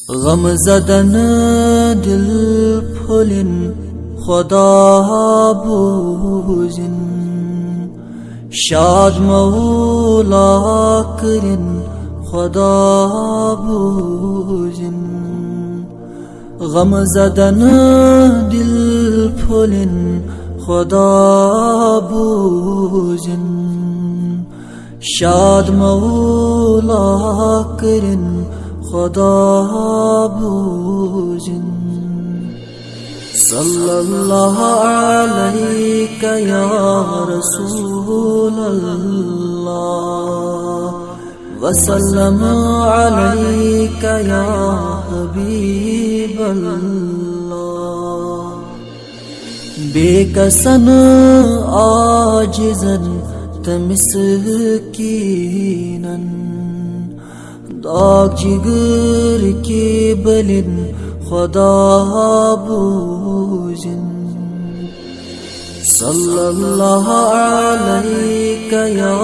غم زدن دل پھولن خدا بوزن شاد مولا کرن خدا بوزن غم زدن دل پھولن خدا بوزن شاد مولا کرن خدا بوزن صلی اللہ علیک یا رسول اللہ وسلم علیک یا حبیب اللہ بے کسن عاجزن تمسکینن داغ جگر کی بلن خدا بوزن صلی اللہ علیک یا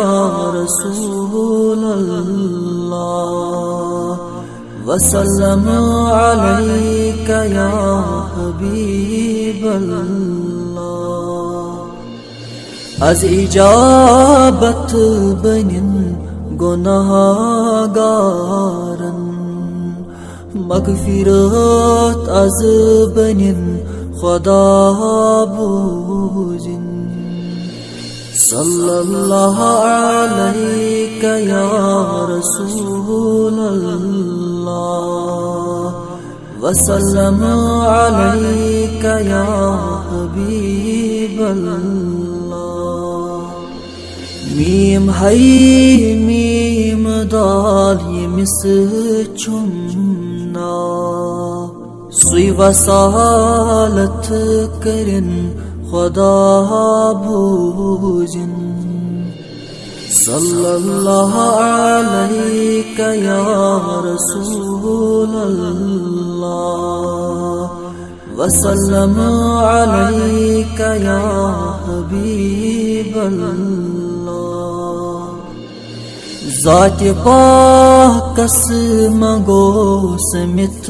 رسول اللہ وسلم علیک یا حبیب اللہ از اجابت بنن گناہگارن مغفرت از بنن خدا بوزن صلی اللہ علیک یا رسول اللہ وسلم علیک یا حبیب اللہ میم ہے میم دال یہ مس چمنا سوی وصالت کرن خدا بوزن صلی اللہ علیک یا رسول اللہ وسلم علیک یا حبیب اللہ ذات پاکس منگو سمت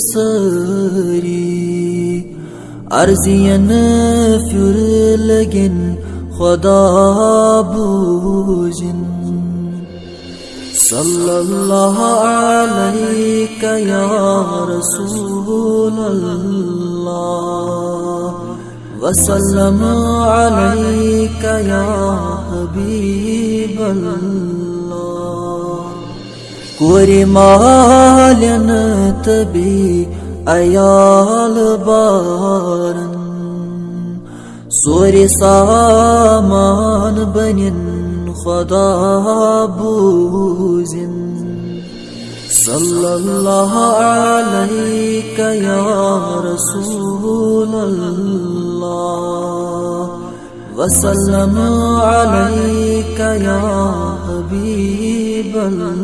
سری عرضین پھر لگن خدا بوزن صلی اللہ علیک یا رسول اللہ وسلم علیک یا حبیب اللہ کوری مالن تبی ایال بارن سوری سامان بنن خدا بوزن صلی اللہ علیک یا رسول اللہ وسلم علیک یا حبیب اللہ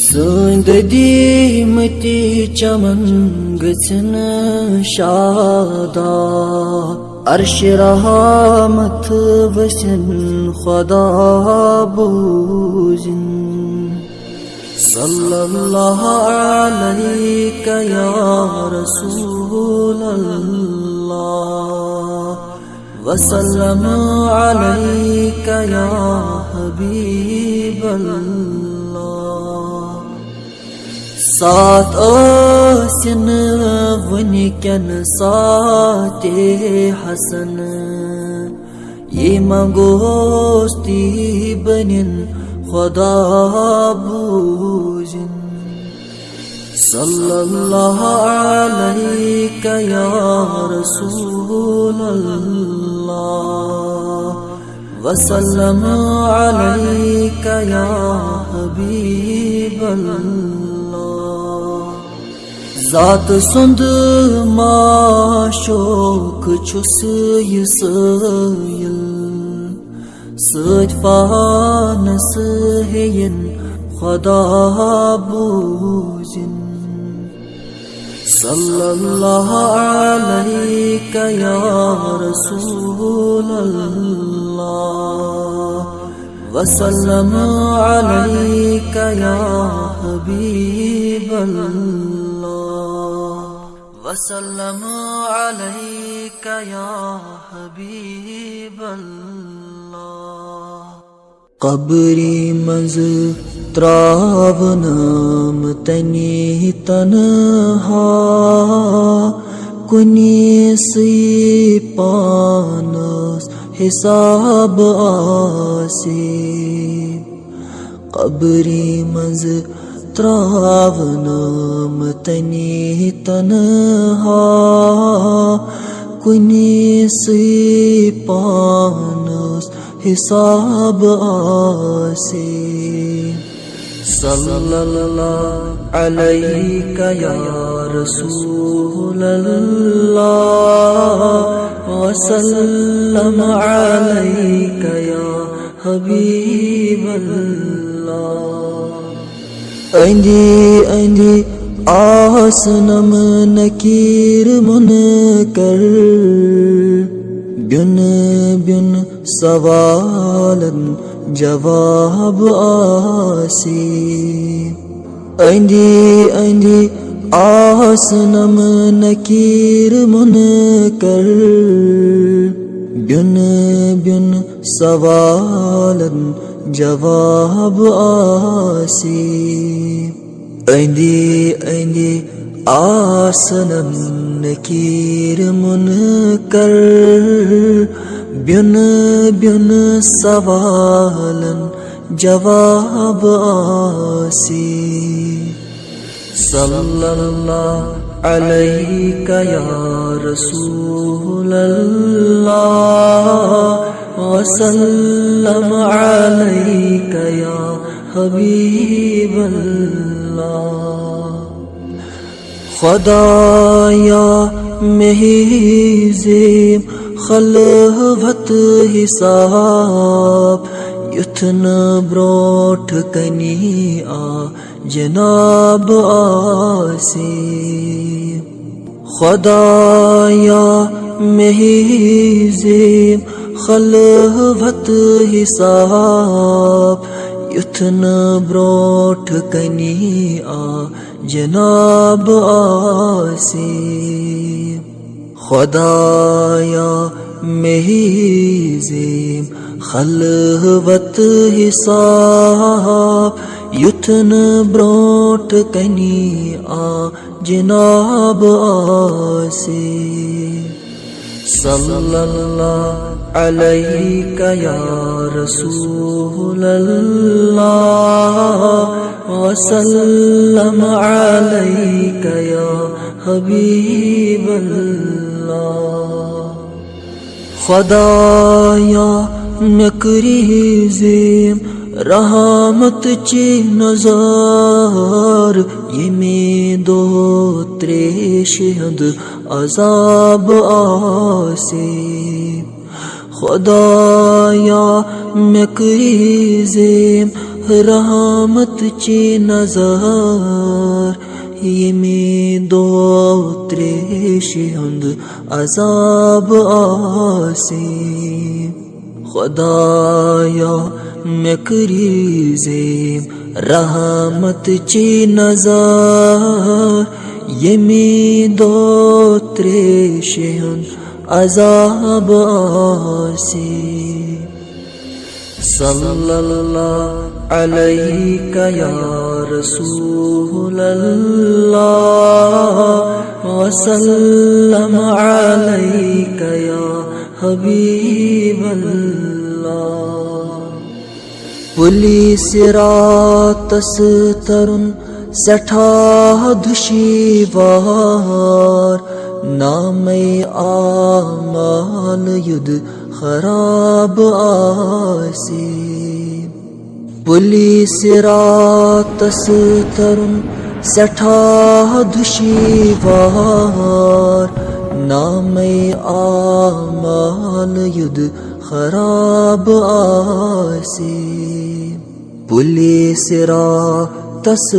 سنددی متی چمن گچن شادا عرش رحمت وسن خدا بوزن صلی اللہ علیک یا رسول اللہ وسلم علیک یا حبیب اللہ ساتھ آسن ونکن ساتھ حسن یہ منگوستی بنن خدا بوزن صلی اللہ علیک یا رسول اللہ وسلم علیک یا حبیب اللہ ذات سند معشوق چھس یہ سیل سچ پانس ہین خدا بوزن صلی اللہ علیک یا رسول اللہ وسلم عليك يا حبيب الله وسلم عليك يا حبيب الله قبری مز تراونم تنی تنہا کنی سی پانس حساب آسی قبری مز تراونم تنی تنہا کنی سی پانس حساب آسی صلی اللہ علیک یا رسول اللہ وسلم علیک یا حبیب اللہ اندی اندی آسنم نکیر منکر بن بن سوالن جواب آسی اندی اندی آسنم نکیر منکر بن بن سوالن جواب آسی اندی اندی آسنم نکیر منکر بن بن سوالن جواب آسی صلی اللہ علیک یا رسول اللہ وسلم علیک یا حبیب اللہ خدایا میں زیم خلوت حساب یتن بروٹ کنی آ جناب آسی خدایا میں زیم خلوت حساب یتن بروٹ کنی آ جناب آسی خدایا میں زیم خلوت حساب یتن بروٹ کنی آ جناب آسی صلی اللہ علیک یا رسول اللہ وسلم علیک یا حبیب اللہ خدایا مکری زیم رحمت چی نظار یمی دو تریش ہند عذاب آسی خدایا مکری زیم رحمت چی نظار یمی دو تریش ہند عذاب آسی خدایا مکری زیم رحمت چی نظر یمی دو تریش ہند عذاب آسی صلی اللہ علیک یا رسول اللہ وسلم علیک یا حبیب اللہ پولیس راتس ترن سٹھا دشوار نام آمال ید خراب آسی پولیس راتس ترن سٹھا دشوار نام آمال ید خراب آسی پولیس راتس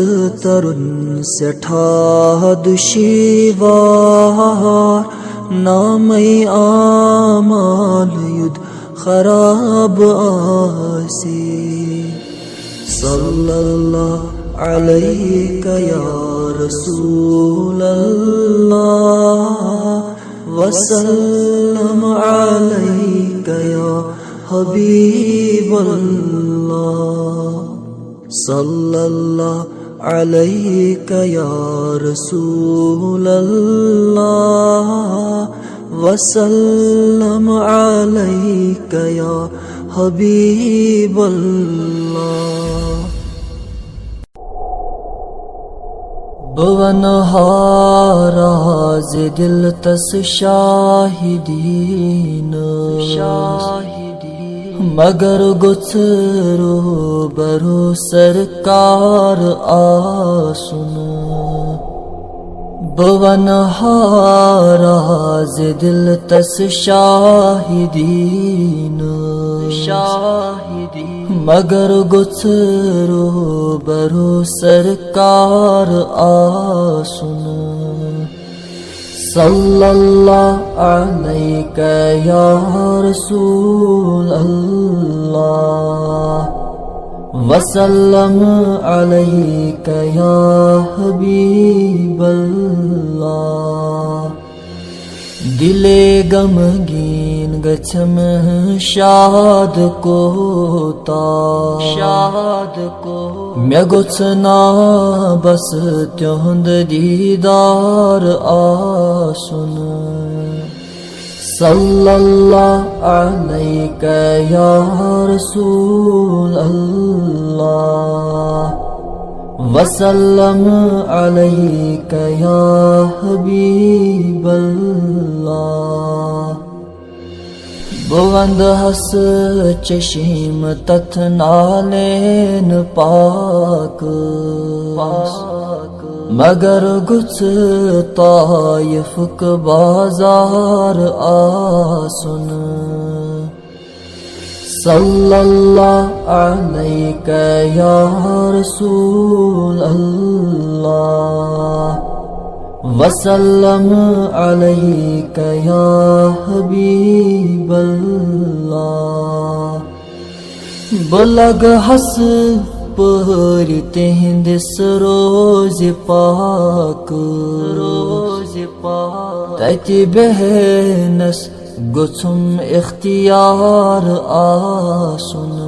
ترن سٹھا دشوار نام آمال ید خراب آسی صلی اللہ علیک یا رسول اللہ وسلم علیک یا حبیب اللہ صلی اللہ علیک یا رسول اللہ وسلم علیک یا حبیب اللہ بونہاراز دل تس شاہدین مگر گچرو برو سرکار آسن بونہاراز دل تس شاہدین مگر گچرو برو سرکار آسن صلی اللہ علیک یا رسول اللہ وسلم علیک یا حبیب اللہ دل غمگین گچھم شاد کوتا مے گوچھنا بس تہند دیدار آسن صلی اللہ علیک یا رسول اللہ وسلم علیک یا حبیب اللہ بلند ہس چشم تتھ نالین پاک مگر گچھ طائف کا بازار آسن صلی اللہ علیک یا رسول اللہ وسلم علیک یا حبیب اللہ بلگ ہس پہر تہند روز پاک تت بہنس گچھم اختیار آسن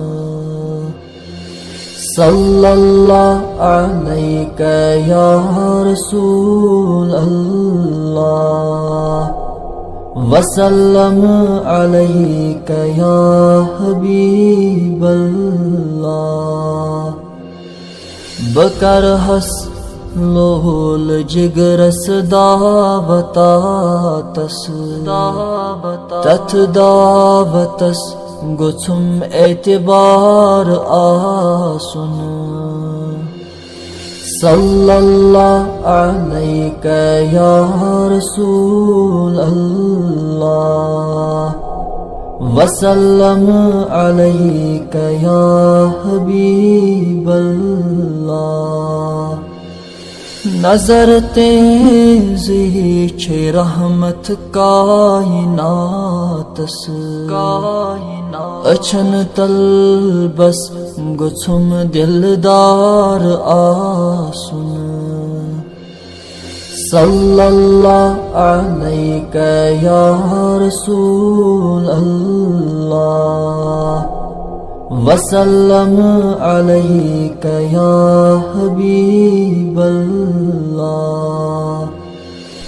صلی اللہ علیک یا رسول اللہ وسلم علیک یا حبیب اللہ بکر ہس لول جگرس دعوتاتس تتھ دعوتس گچھم اعتبار آسن صلی اللہ علیک یا رسول اللہ وسلم علیک یا حبیب اللہ نظر تیزی چھ رحمت کائناتس اچھن تل بس گچھم دلدار آسن صلی اللہ علیک یا رسول اللہ وسلم علیک یا حبیب اللہ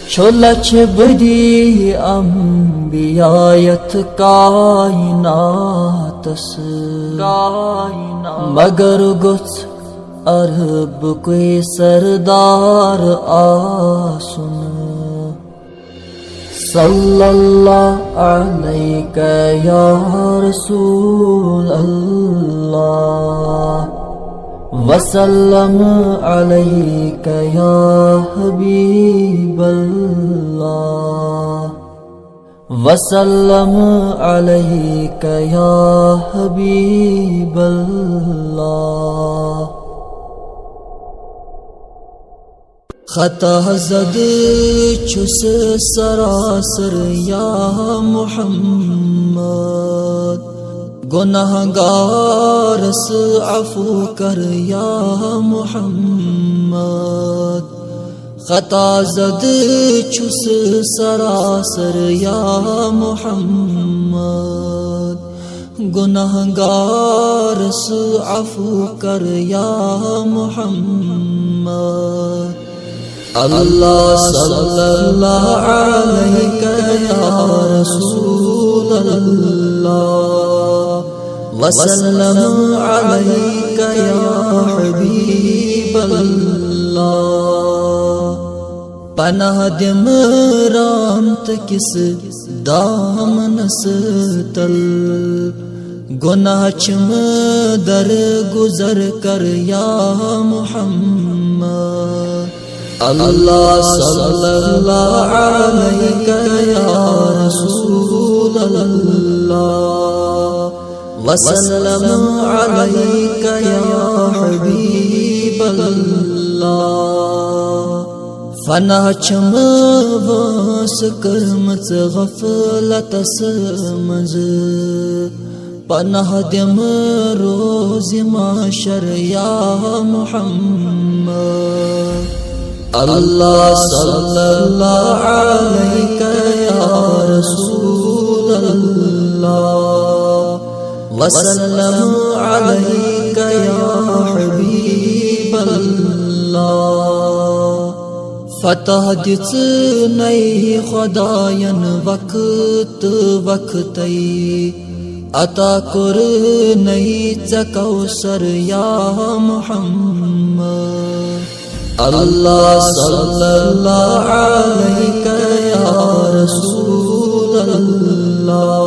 چھلچ بدی انبیایت کائناتس مگر گچھ عرب کوئی سردار آسن صلی اللہ علیک یا رسول اللہ وسلم علیک یا حبیب اللہ وسلم علیک یا حبیب اللہ خطا زد چھس سراسر یا محمد گناہگار سے عفو کر یا محمد، خطا زد چھس سراسر یا محمد، گناہگار سے عفو کر یا محمد۔ اللہ صلی اللہ علیہ یا رسول اللہ، وسلم علیک یا حبیب اللہ۔ پناہ دم رامت کس دامن ستل، گناہ چم در گزر کر یا محمد۔ اللہ صلی اللہ علیہ یا رسول اللہ، وسلم علیک یا حبیب اللہ۔ فنا چم واس کرمت غفلت سمز، پناہ دم روز معاشر یا محمد۔ اللہ صلی اللہ علیہ یا رسول اللہ، وسلم علیک یا حبیب اللہ۔ فتح دِژ نئی خداین وقت وقتی، عطا کور نئی ژےٚ کوثر یا محمد۔ اللہ صلی اللہ علیہ یا رسول اللہ،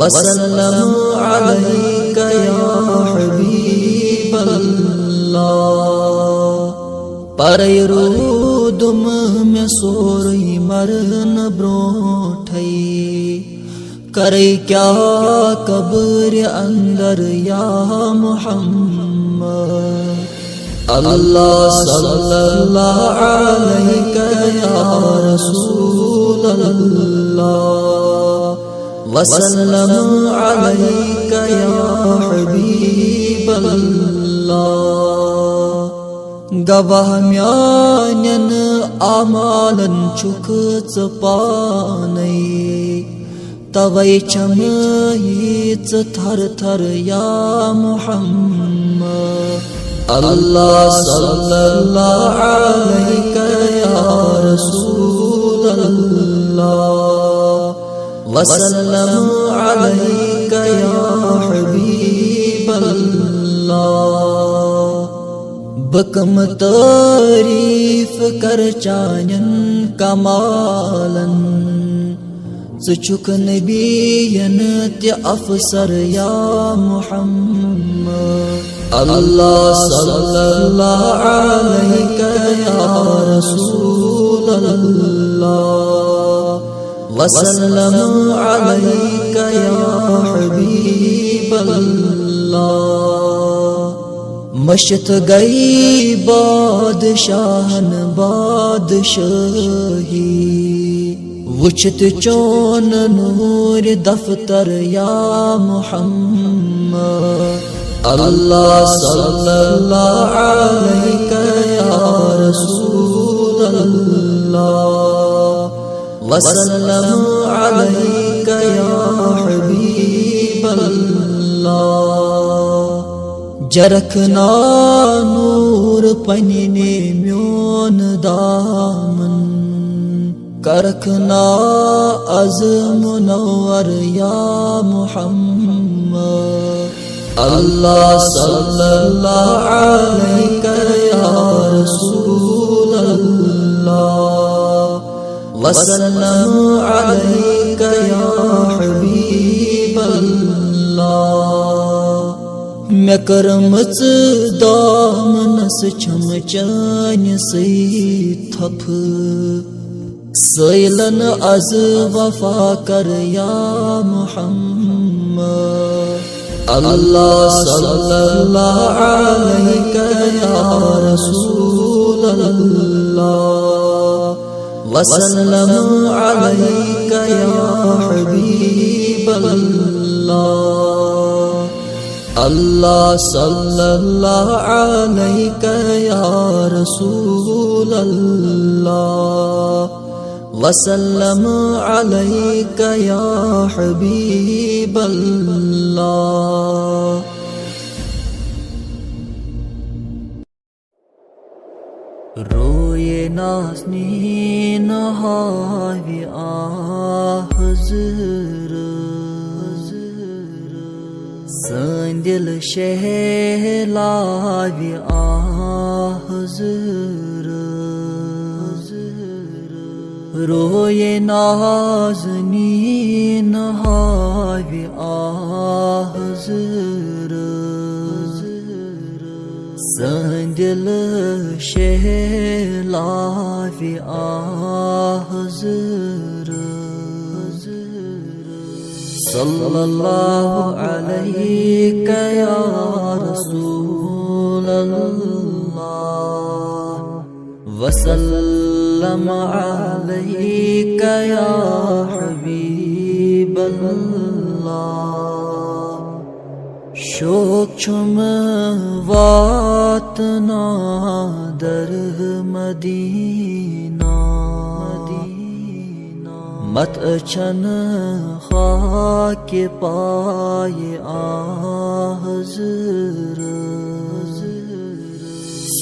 وسلم علیک یا حبیب اللہ۔ پرے رودم میں سوری مرن برونٹھے، کرے کیا قبر اندر یا محمد۔ اللہ صلی اللہ علیہ یا رسول اللہ، وسلم علیک یا حبیب اللہ۔ گواہ میانین اعمالن چھکھ ژٕ پانے، توے چھم ییژ تھر تھر یا محمد۔ اللہ صلی اللہ علیہ یا رسول اللہ، وسلم علیک یا حبیب اللہ۔ بکم تعریف کر چانین کمالن، ژٕ چھُکھ نبیین تہِ افسر یا محمد۔ اللہ صلی اللہ علیہ یا رسول اللہ، وسلم علیک یا حبیب اللہ۔ مشت گئی بادشاہن بادشاہی، وچھت چون نور دفتر یا محمد۔ اللہ صلی اللہ علیہ یا رسول اللہ، وسلم علیک یا حبیب اللہ۔ جرکھنا نور پننے میون دامن، کرکھنا از منور یا محمد۔ اللہ صلی اللہ علیہ یا رسول اللہ، وسلم علیک یا حبیب اللہ۔ مے کٔرمٕژ دامنس چھم چانہِ سۭتۍ تھپہٕ، سٲیلن از وفا کر یا محمد۔ اللہ صلی اللہ علیہ یا رسول اللہ، وسلم علیک یا حبیب اللہ۔ اللہ صلی اللہ علیک یا رسول اللہ وسلم علیک یا حبیب اللہ. روئے نازنین ہاوی حضر سن دل شہلاوی حضر روئے نازنین ہاوی حضر سن دل شہلاوی حضر صلی اللہ علیک یا رسول اللہ وسلم علیک یا حبیب اللہ. شوق چھم واتنا در مدینہ مت اچھن خاک پائے حضر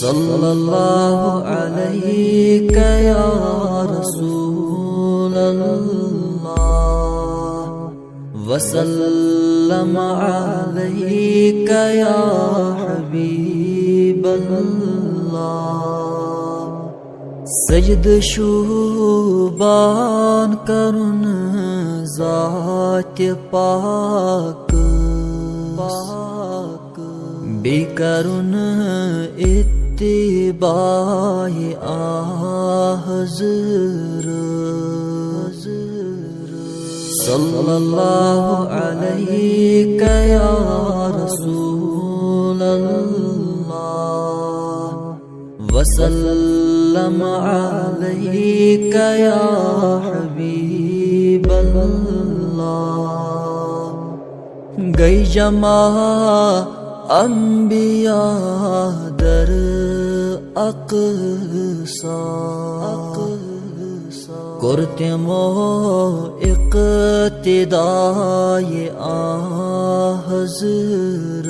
صلی اللہ علیک یا رسول اللہ وسلم علیک یا حبیب اللہ. سجد شوبان کرن ذات پاک بی کرن اتباع حضر صلی اللہ علیک یا رسول اللہ وسلم علیک یا حبیب اللہ. گئی جمع انبیاء در اقصا کرتمو اقتداء حضر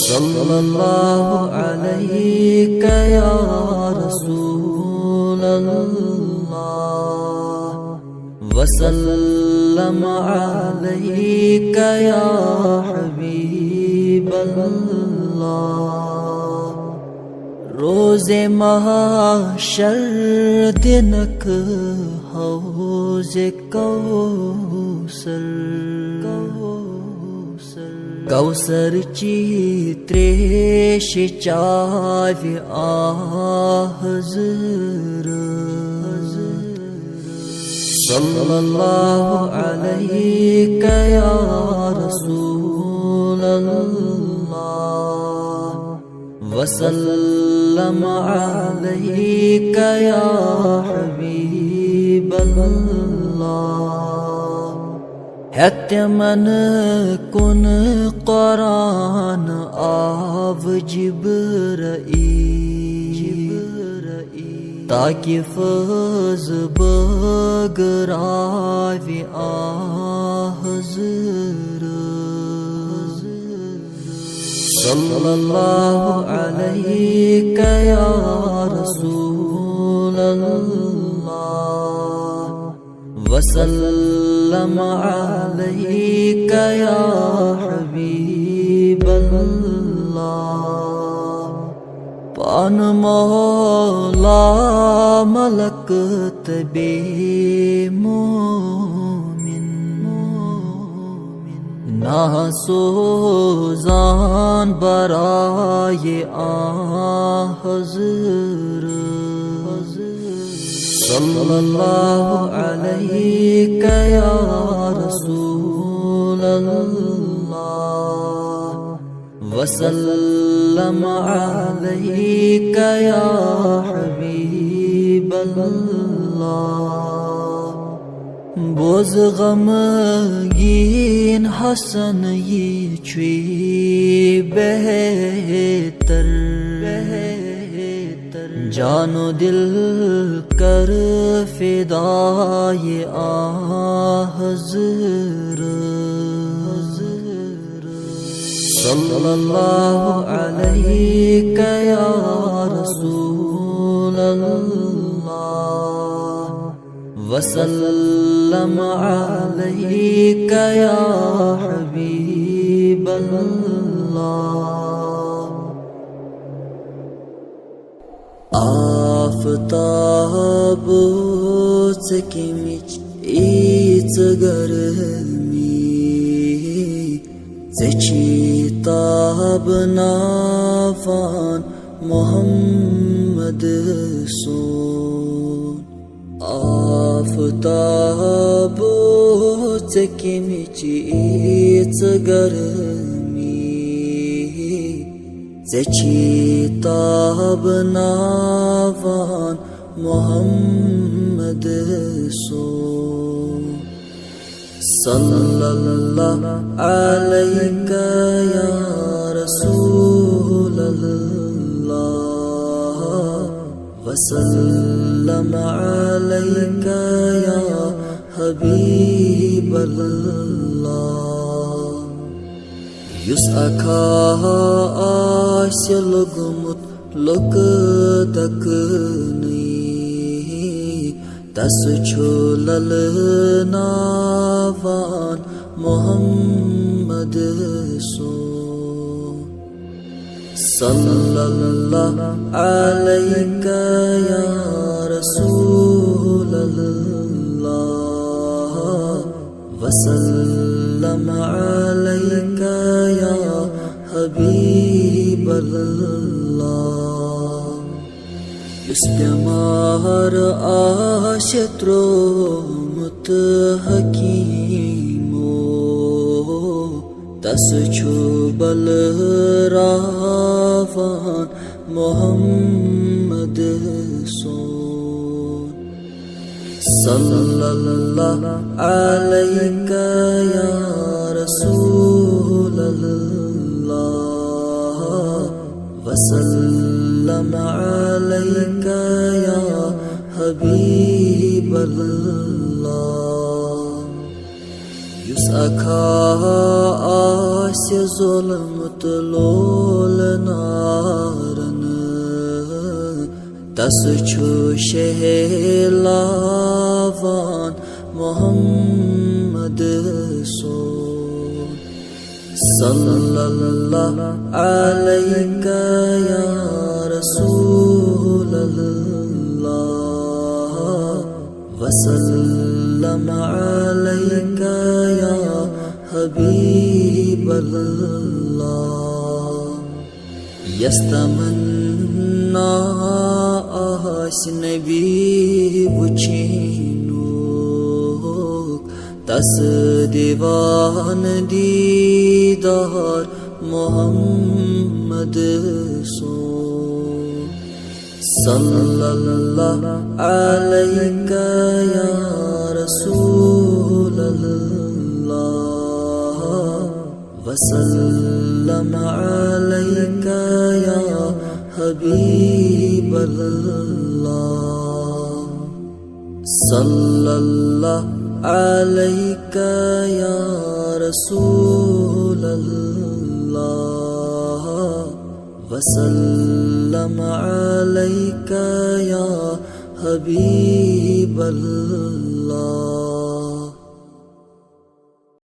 صلی اللہ علیک یا رسول اللہ وسلم علیک یا حبیب اللہ. روز محشر دنک حوض کوثر کوثر چی تریش چاوی حضر صلی اللہ علیک یا رسول اللہ وسلم علیک یا حبیب اللہ. حتمن کن قرآن آو جبرائیل تاکہ فض بگراوی حضر صلی اللہ علیک یا رسول اللہ وسلم علیک یا حبیب اللہ. پان مولا ملک تبی مومن ناسوزان برائے حضر صلی اللہ علیک یا رسول اللہ وسلم علیک یا حبیب اللہ. بوز غمگین حسن یہ چوی بہتر جان و دل کر فدائے حضرت صلی اللہ علیہ یا رسول اللہ وسلم علیک یا حبیب اللہ آفتاب چکمچ ایچ گرمی چچی تاب نافان محمد سون آفتاب چکمچ ایچ گرمی چچی تاب نافان محمد سون صلی اللہ علیک یا رسول اللہ وسلم علیک یا حبیب اللہ یس اکھا آس لگمت لک دکنی تس چھولل ناوان محمد سون صلی اللہ علیک یا رسول اللہ وسلم علیک یا حبیب اللہ یس بیمار آش ترومت حکیمو تس چھو بل راوان محمد سون صلی اللہ علیک یا رسول اللہ وسلم علیک یا حبیب اللہ یس اکھا آس ظلمت لول نارن تس چھو شہلاوان محمد سون صلی اللہ علیک یا رسول اللہ وسلم علیک یا حبیب اللہ یستمنا آس نبی وچینوک تس دیوان دیدار محمد سون صلی اللہ علیک یا رسول اللہ وسلم علیک یا حبیب اللہ صلی اللہ علیک یا رسول اللہ وسلم علیک یا حبیب اللہ